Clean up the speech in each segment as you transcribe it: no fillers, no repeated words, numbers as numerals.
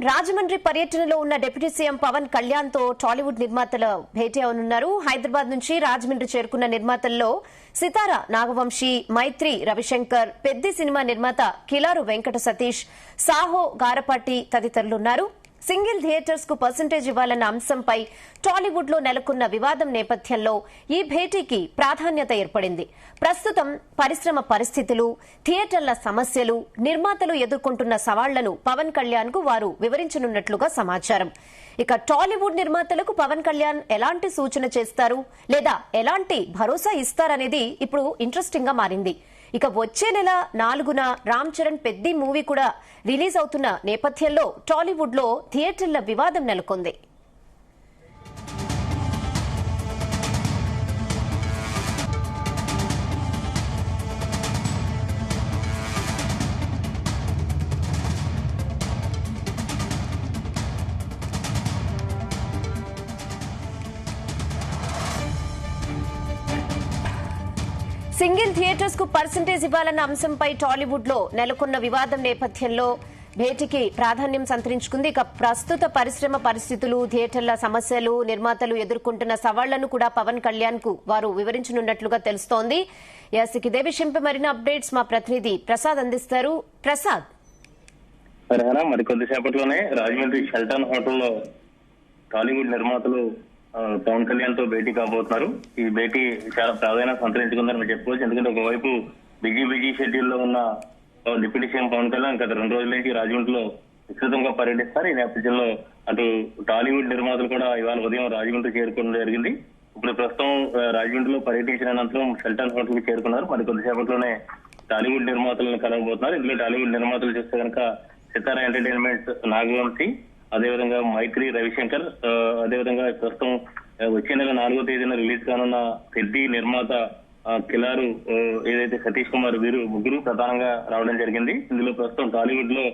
రాజమండ్రి పర్యటనలో ఉన్న deputy CM Pawan Kalyan తో టాలీవుడ్ నిర్మాతల భేటీ అవనున్నారు. హైదరాబాద్ నుంచి రాజమండ్రి చేరుకున్న నిర్మాతల్లో సితార నాగవంశీ, మైత్రి రవిశంకర్, పెద్ది సినిమా నిర్మాత కిలారు వెంకట సతీష్, సాహో గారపాటి తదితరులున్నారు. సింగిల్ థియేటర్స్ కు పర్సెంటేజ్ ఇవ్వాలన్న అంశంపై టాలీవుడ్ లో నెలకొన్న వివాదం నేపథ్యంలో ఈ భేటీకి ప్రాధాన్యత ఏర్పడింది. ప్రస్తుతం పరిశ్రమ పరిస్థితులు, థియేటర్ల సమస్యలు, నిర్మాతలు ఎదుర్కొంటున్న సవాళ్లను పవన్ కళ్యాణ్ కు వారు వివరించనున్నట్లుగా సమాచారం. ఇక టాలీవుడ్ నిర్మాతలకు పవన్ కళ్యాణ్ ఎలాంటి సూచన చేస్తారు లేదా ఎలాంటి భరోసా ఇస్తారనేది ఇప్పుడు ఇంట్రెస్టింగ్ గా మారింది. ఇక వచ్చే నెల 4న రామ్ చరణ్ పెద్ది మూవీ కూడా రిలీజ్ అవుతున్న నేపథ్యంలో టాలీవుడ్ లో థియేటర్ల వివాదం నెలకొంది. సింగిల్ థియేటర్స్ కు పర్సెంటేజ్ ఇవ్వాలన్న అంశంపై టాలీవుడ్ లో నెలకొన్న వివాదం నేపథ్యంలో భేటీకి ప్రాధాన్యం సంతరించుకుంది. ఇక ప్రస్తుత పరిశ్రమ పరిస్థితులు, థియేటర్ల సమస్యలు, నిర్మాతలు ఎదుర్కొంటున్న సవాళ్లను కూడా పవన్ కళ్యాణ్ కు వారు వివరించనున్నట్లుగా తెలుస్తోంది. ఇదే విషయంపై మరిన్ని అప్డేట్స్ మా ప్రతినిధి ప్రసాద్ అందిస్తారు. ప్రసాద్, మరి కొద్దిసేపట్లోనే రాజమండ్రి షెల్టన్ హోటల్లో టాలీవుడ్ నిర్మాతలు పవన్ కళ్యాణ్ తో భేటీ కాబోతున్నారు. ఈ భేటీ చాలా ప్రాధాన్యత సంతరించుకుందని మనం చెప్పుకోవచ్చు. ఎందుకంటే ఒకవైపు బిజీ షెడ్యూల్ లో ఉన్న డిప్యూటీ సీఎం పవన్ కళ్యాణ్ గత 2 రోజుల నుంచి రాజమండ్రిలో విస్తృతంగా పర్యటిస్తారు. ఈ నేపథ్యంలో అటు టాలీవుడ్ నిర్మాతలు కూడా ఇవాళ ఉదయం రాజమండ్రి చేరుకోవడం జరిగింది. ఇప్పుడు ప్రస్తుతం రాజమండ్రిలో పర్యటించిన అనంతరం షెల్టన్ హోటల్ కి చేరుకున్నారు. మరి కొద్దిసేపట్లోనే టాలీవుడ్ నిర్మాతలను కలగబోతున్నారు. ఇందులో టాలీవుడ్ నిర్మాతలు చూస్తే కనుక సితార ఎంటర్టైన్మెంట్ నాగవంశీ, అదేవిధంగా మైత్రి రవిశంకర్, అదేవిధంగా ప్రస్తుతం వచ్చే నెల 4వ తేదీన రిలీజ్ కానున్న పెద్ది నిర్మాత కిలారు ఏదైతే సతీష్ కుమార్, వీరు ముగ్గురు ప్రధానంగా రావడం జరిగింది. ఇందులో ప్రస్తుతం టాలీవుడ్ లో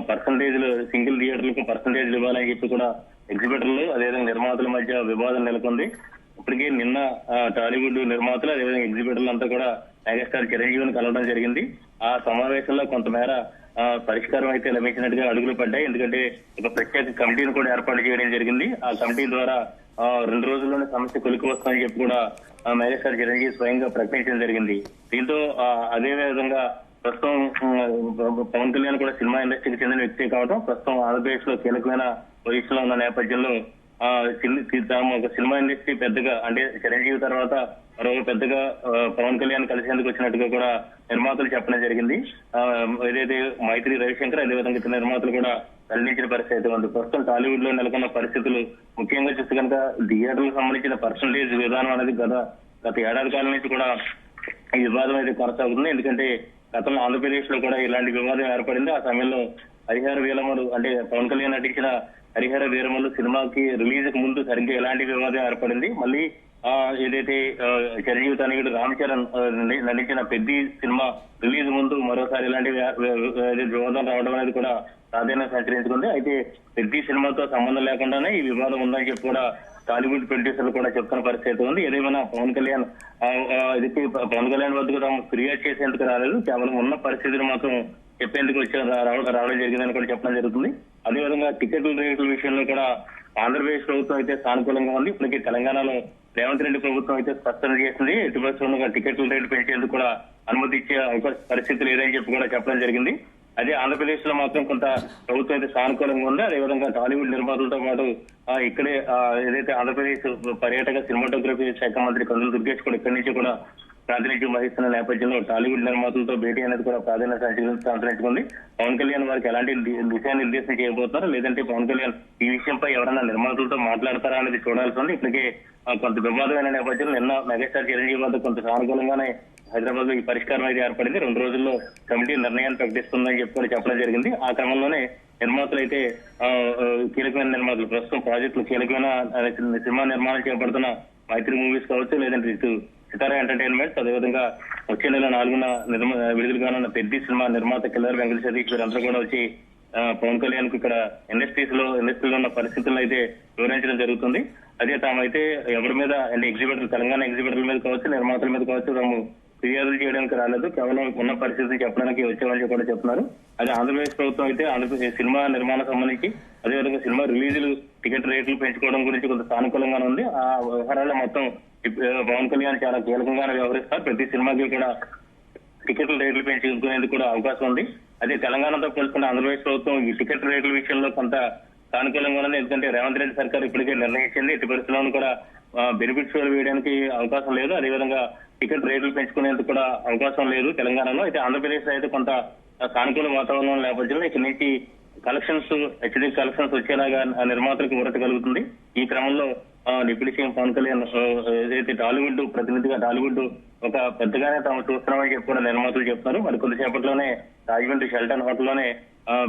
పర్సంటేజ్లు, సింగిల్ థియేటర్లకు పర్సంటేజ్లు ఇవ్వాలని చెప్పి కూడా ఎగ్జిబిటర్లు అదేవిధంగా నిర్మాతల మధ్య వివాదం నెలకొంది. ఇప్పటికే నిన్న టాలీవుడ్ నిర్మాతలు అదేవిధంగా ఎగ్జిబిటర్లు అంతా కూడా మెగాస్టార్ చిరంజీవిని కలవడం జరిగింది. ఆ సమావేశంలో కొంతమేర పరిష్కారం అయితే లభించినట్టుగా అడుగులు పడ్డాయి. ఎందుకంటే ఒక ప్రత్యేక కమిటీని కూడా ఏర్పాటు చేయడం జరిగింది. ఆ కమిటీ ద్వారా 2 రోజుల్లోనే సమస్య కొలికి వస్తుందని చెప్పి కూడా మెగాస్టార్ చిరంజీవి స్వయంగా ప్రకటించడం జరిగింది. దీంతో అదే విధంగా ప్రస్తుతం పవన్ కళ్యాణ్ కూడా సినిమా ఇండస్ట్రీకి చెందిన వ్యక్తి కావడం, ప్రస్తుతం ఆంధ్రప్రదేశ్ లో కీలకమైన పొజిషన్ లో ఉన్న నేపథ్యంలో ఒక సినిమా ఇండస్ట్రీ పెద్దగా అంటే చిరంజీవి తర్వాత మరో పెద్దగా పవన్ కళ్యాణ్ కలిసేందుకు వచ్చినట్టుగా కూడా నిర్మాతలు చెప్పడం జరిగింది. ఏదైతే మైత్రి రవిశంకర్ అదేవిధంగా ఇతర నిర్మాతలు కూడా వెల్లడించిన పరిస్థితి ఉంది. ప్రస్తుతం టాలీవుడ్ లో నెలకొన్న పరిస్థితులు ముఖ్యంగా చూస్తే కనుక థియేటర్లకు సంబంధించిన పర్సంటేజ్ విధానం అనేది గత ఏడాది కాలం నుంచి కూడా ఈ వివాదం అయితే కొనసాగుతుంది. ఎందుకంటే గతంలో ఆంధ్రప్రదేశ్ లో కూడా ఇలాంటి వివాదం ఏర్పడింది. ఆ సమయంలో హరిహర వీరమలు అంటే పవన్ కళ్యాణ్ నటించిన హరిహర వీరమలు సినిమాకి రిలీజ్ కు ముందు సరిగ్గా ఎలాంటి వివాదం ఏర్పడింది. మళ్ళీ ఏదైతే చిరంజీవి తనయుడు రామ్ చరణ్ నటించిన పెద్ది సినిమా రిలీజ్ ముందు మరోసారి ఇలాంటి వివాదం రావడం అనేది కూడా ప్రాధాన్యత సంచరించుకుంది. అయితే పెద్ది సినిమాతో సంబంధం లేకుండానే ఈ వివాదం ఉందని చెప్పి కూడా టాలీవుడ్ ప్రొడ్యూసర్లు కూడా చెప్తున్న పరిస్థితి ఉంది. ఏదేమైనా పవన్ కళ్యాణ్ వద్దకు తాము ఫిర్యాదు చేసేందుకు రాలేదు, కేవలం ఉన్న పరిస్థితిని మాత్రం చెప్పేందుకు రావడం జరిగిందని కూడా చెప్పడం జరుగుతుంది. అదేవిధంగా టికెట్ల రేట్ల విషయంలో కూడా ఆంధ్రప్రదేశ్ ప్రభుత్వం అయితే సానుకూలంగా ఉంది. ఇప్పటికీ తెలంగాణలో రేవంత్ రెడ్డి ప్రభుత్వం అయితే స్పష్టన చేసింది. ఎట్టి పరిస్థితుల్లో టికెట్ల రేట్లు పెంచేందుకు కూడా అనుమతి ఇచ్చే పరిస్థితి లేదని చెప్పి కూడా చెప్పడం జరిగింది. అదే ఆంధ్రప్రదేశ్ లో మాత్రం కొంత ప్రభుత్వం అయితే సానుకూలంగా ఉంది. అదేవిధంగా టాలీవుడ్ నిర్మాతలతో పాటు ఇక్కడే ఏదైతే ఆంధ్రప్రదేశ్ పర్యాటక సినిమాటోగ్రఫీ శాఖ మంత్రి కందుల దుర్గేష్ కూడా ఇక్కడి నుంచి కూడా ప్రాతినిధ్యం వహిస్తున్న నేపథ్యంలో టాలీవుడ్ నిర్మాతలతో భేటీ అనేది కూడా ప్రాధాన్యత సంతరించుకుంది. పవన్ కళ్యాణ్ వారికి ఎలాంటి దిశానిర్దేశం చేయబోతున్నారో లేదంటే పవన్ కళ్యాణ్ ఈ విషయంపై ఎవరైనా నిర్మాతలతో మాట్లాడతారా అనేది చూడాల్సి ఉంది. ఇప్పటికే కొంత వివాదమైన నేపథ్యంలో నిన్న మెగాస్టార్ చిరంజీవి వద్ద కొంత సానుకూలంగానే హైదరాబాద్ లో ఈ పరిష్కారం అయితే ఏర్పడింది. 2 రోజుల్లో కమిటీ నిర్ణయాన్ని ప్రకటిస్తుందని చెప్పుకొని చెప్పడం జరిగింది. ఆ క్రమంలోనే నిర్మాతలు అయితే కీలకమైన నిర్మాతలు ప్రస్తుతం ప్రాజెక్టులు కీలకమైన సినిమా నిర్మాణం చేపడుతున్న మైత్రి మూవీస్ కావచ్చు, లేదంటే ఇటు సితార ఎంటర్టైన్మెంట్, అదేవిధంగా వచ్చే నెల 4న విడుదల కానున్న పెద్ది సినిమా నిర్మాత కిలారు వెంకట సతీష్ వీరందరూ కూడా వచ్చి పవన్ కళ్యాణ్ కు ఇక్కడ ఇండస్ట్రీలో ఉన్న పరిస్థితులను అయితే వివరించడం జరుగుతుంది. అదే తామైతే ఎవరి మీద అంటే ఎగ్జిబిటర్ తెలంగాణ ఎగ్జిబిటర్ల మీద కావచ్చు, నిర్మాతల మీద కావచ్చు తాము ఫిర్యాదులు చేయడానికి రాలేదు, కేవలం ఉన్న పరిస్థితిని చెప్పడానికి వచ్చామని కూడా చెప్తున్నారు. అదే ఆంధ్రప్రదేశ్ ప్రభుత్వం అయితే ఆంధ్రప్రదేశ్ సినిమా నిర్మాణం సంబంధించి అదేవిధంగా సినిమా రిలీజులు టికెట్ రేట్లు పెంచుకోవడం గురించి కొంత సానుకూలంగానే ఉంది. ఆ వ్యవహారాల్లో మొత్తం పవన్ కళ్యాణ్ చాలా కీలకంగానే వ్యవహరిస్తారు. ప్రతి సినిమాకి కూడా టికెట్ల రేట్లు పెంచుకునేందుకు కూడా అవకాశం ఉంది. అదే తెలంగాణతో పోల్చుకుంటే ఆంధ్రప్రదేశ్ ప్రభుత్వం ఈ టికెట్ రేట్ల విషయంలో కొంత సానుకూలంగా ఉంది. ఎందుకంటే రేవంత్ రెడ్డి సర్కార్ ఇప్పటికే నిర్ణయించింది ఎట్టి పరిస్థితుల్లో కూడా బెనిఫిట్ షోలు వేయడానికి అవకాశం లేదు, అదేవిధంగా టికెట్ రేట్లు పెంచుకునేందుకు కూడా అవకాశం లేదు తెలంగాణలో. అయితే ఆంధ్రప్రదేశ్ లో అయితే కొంత సానుకూల వాతావరణం నేపథ్యంలో ఇక్కడ నుంచి కలెక్షన్స్ హెచ్డి కలెక్షన్స్ వచ్చేలాగా నిర్మాతలకు ఊరట కలుగుతుంది. ఈ క్రమంలో డిప్యూటీ సీఎం పవన్ కళ్యాణ్ ఏదైతే టాలీవుడ్ ప్రతినిధిగా టాలీవుడ్ ఒక పెద్దగానే తాము చూస్తున్నామని చెప్పి కూడా నిర్మాతలు చెప్తున్నారు. మరి కొద్దిసేపట్లోనే రాజమండ్రి షెల్టన్ హోటల్లోనే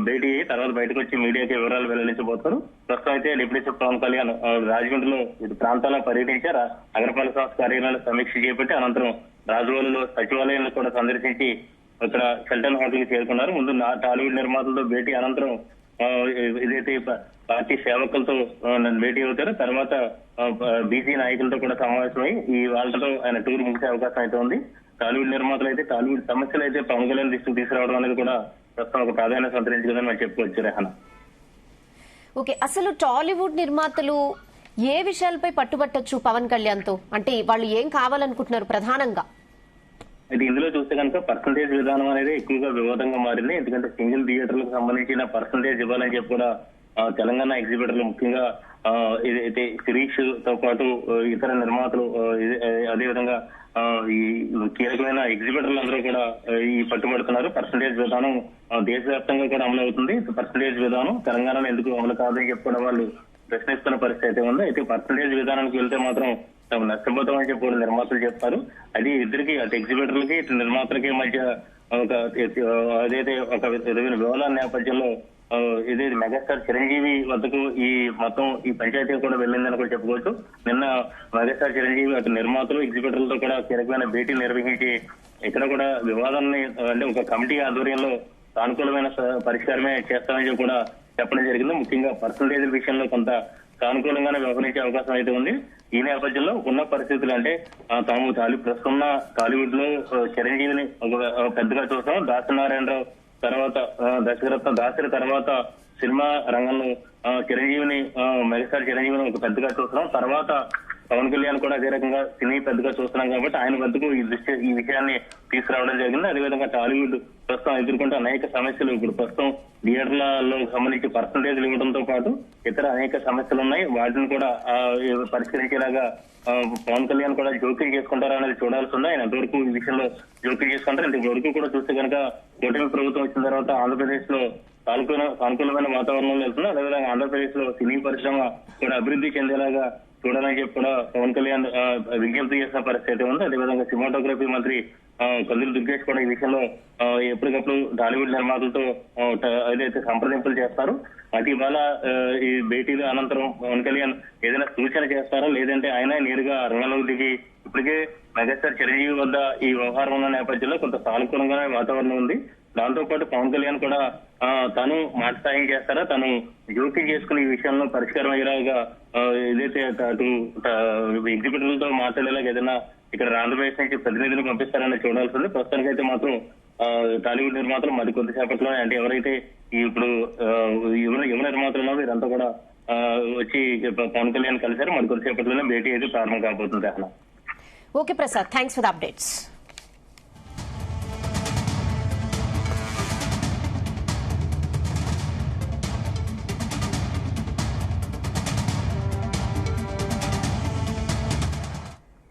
భేటీ అయ్యి తర్వాత బయటకు వచ్చి మీడియాకి వివరాలు వెల్లడించబోతారు. ప్రస్తుతం అయితే డిప్యూటీ సీఎం పవన్ కళ్యాణ్ రాజమండ్రిలో ఇటు ప్రాంతాల్లో పర్యటించారు. నగరపాలక సంస్థ కార్యాలయాలు సమీక్ష చేపట్టి అనంతరం రాజువారిలో సచివాలయాలను కూడా సందర్శించి ఇక్కడ షెల్టన్ హోటల్ కి చేరుకున్నారు. ముందు టాలీవుడ్ నిర్మాతలతో భేటీ అనంతరం ఏదైతే పార్టీ సేవకులతో భేటీ అవుతారు. తర్వాత బీసీ నాయకులతో కూడా సమావేశమై ఈ వాళ్ళతో ఆయన టూర్ ముగిసే అవకాశం అయితే ఉంది. టాలీవుడ్ నిర్మాతలు అయితే టాలీవుడ్ సమస్యలు అయితే పవన్ కళ్యాణ్ దృష్టికి తీసుకురావడం అనేది కూడా ప్రస్తుతం ఒక ప్రాధాన్యత సంతరించుకుందని మనం చెప్పుకోవచ్చు. రెహనా, ఓకే, అసలు టాలీవుడ్ నిర్మాతలు ఏ విషయాలపై పట్టుబట్టొచ్చు పవన్ కళ్యాణ్ తో? అంటే వాళ్ళు ఏం కావాలనుకుంటున్నారు ప్రధానంగా? అయితే ఇందులో చూస్తే కనుక పర్సంటేజ్ విధానం అనేది ఎక్కువగా వివాదంగా మారింది. ఎందుకంటే సింగిల్ థియేటర్లకు సంబంధించిన పర్సంటేజ్ ఇవ్వాలని చెప్పి కూడా తెలంగాణ ఎగ్జిబిటర్లు ముఖ్యంగా ఏదైతే శిరీష్ తో పాటు ఇతర నిర్మాతలు అదేవిధంగా ఈ కీలకమైన ఎగ్జిబిటర్లు అందరూ కూడా ఈ పట్టుబడుతున్నారు. పర్సంటేజ్ విధానం దేశవ్యాప్తంగా కూడా అమలు అవుతుంది. పర్సంటేజ్ విధానం తెలంగాణలో ఎందుకు అమలు కాదని చెప్పి కూడా వాళ్ళు ప్రశ్నిస్తున్న పరిస్థితి అయితే ఉంది. అయితే పర్సంటేజ్ విధానానికి వెళ్తే మాత్రం నష్టపోతామని చెప్పి కూడా నిర్మాతలు చెప్తారు. అది ఇద్దరికి అటు ఎగ్జిబిటర్లకి ఇటు నిర్మాతలకి మధ్య ఒక అదైతే ఒక విధమైన వివాదాల నేపథ్యంలో ఇదేది మెగాస్టార్ చిరంజీవి వద్దకు ఈ మొత్తం ఈ పంచాయతీ కూడా వెళ్ళిందని కూడా చెప్పుకోవచ్చు. నిన్న మెగాస్టార్ చిరంజీవి అటు నిర్మాతలు ఎగ్జిబిటర్లతో కూడా కీలకమైన భేటీ నిర్వహించి ఇక్కడ కూడా వివాదాన్ని అంటే ఒక కమిటీ ఆధ్వర్యంలో సానుకూలమైన పరిష్కారమే చేస్తామని కూడా చెప్పడం జరిగింది. ముఖ్యంగా పర్సంటేజ్ విషయంలో కొంత సానుకూలంగానే వ్యవహరించే అవకాశం అయితే ఉంది. ఈ నేపథ్యంలో ఉన్న పరిస్థితులు అంటే తాము ప్రస్తున్న టాలీవుడ్ లో చిరంజీవిని ఒక పెద్దగా చూస్తాం. దాసనారాయణరావు తర్వాత దశరథ దాసరి తర్వాత సినిమా రంగంలో చిరంజీవిని మెగాస్టార్ చిరంజీవిని ఒక పెద్దగా చూస్తున్నాం. తర్వాత పవన్ కళ్యాణ్ కూడా అదే రకంగా సినీ పెద్దగా చూస్తున్నాం కాబట్టి ఆయన వద్దకు ఈ విషయాన్ని తీసుకురావడం జరిగింది. అదేవిధంగా టాలీవుడ్ ప్రస్తుతం ఎదుర్కొంటే అనేక సమస్యలు ఇప్పుడు ప్రస్తుతం థియేటర్లలో సంబంధించి పర్సంటేజ్లు ఇవ్వడంతో పాటు ఇతర అనేక సమస్యలు ఉన్నాయి. వాటిని కూడా పరిష్కరించేలాగా పవన్ కళ్యాణ్ కూడా జోక్యం చేసుకుంటారా అనేది చూడాల్సి ఉంది. ఆయన ఎంతవరకు ఈ విషయంలో జోక్యం చేసుకుంటారు. ఇంతవరకు కూడా చూస్తే కనుక కూటమి ప్రభుత్వం వచ్చిన తర్వాత ఆంధ్రప్రదేశ్ లో సానుకూలమైన వాతావరణంలో వెళ్తుంది. అదేవిధంగా ఆంధ్రప్రదేశ్ లో సినీ పరిశ్రమ కూడా అభివృద్ధి చెందేలాగా చూడాలని చెప్పి కూడా పవన్ కళ్యాణ్ విజ్ఞప్తి చేసిన పరిస్థితి ఉంది. అదేవిధంగా సినిమాటోగ్రఫీ మంత్రి కందులు దుర్గేష్ కూడా ఈ విషయంలో ఎప్పటికప్పుడు టాలీవుడ్ నిర్మాతలతో ఏదైతే సంప్రదింపులు చేస్తారు. అటు ఇవాళ ఈ భేటీల అనంతరం పవన్ కళ్యాణ్ ఏదైనా సూచన చేస్తారో లేదంటే ఆయన నేరుగా రంగంలోకి దిగి ఇప్పటికే మెగాస్టార్ చిరంజీవి వద్ద ఈ వ్యవహారం ఉన్న నేపథ్యంలో కొంత సానుకూలంగానే వాతావరణం ఉంది. దాంతో పాటు పవన్ కళ్యాణ్ కూడా తను మాట సాయం చేస్తారా, తను జోక్యం చేసుకుని ఈ విషయంలో పరిష్కారం అయ్యేలాగా ఏదైతే అటు ఎగ్జిబిటర్లతో మాట్లాడేలాగా ఏదైనా ఇక్కడ ఆంధ్రప్రదేశ్ నుంచి ప్రతినిధిని పంపిస్తారని చూడాల్సి ఉంది. ప్రస్తుతానికైతే మాత్రం టాలీవుడ్ నిర్మాతలు మరి కొద్దిసేపట్లో అంటే ఎవరైతే ఇప్పుడు యువ నిర్మాతలు ఉన్నారో వీరంతా కూడా వచ్చి పవన్ కళ్యాణ్ కలిశారు. మరి కొద్దిసేపట్లోనే భేటీ అయితే ప్రారంభం కాబోతుంది. Okay Prasad, thanks for the updates.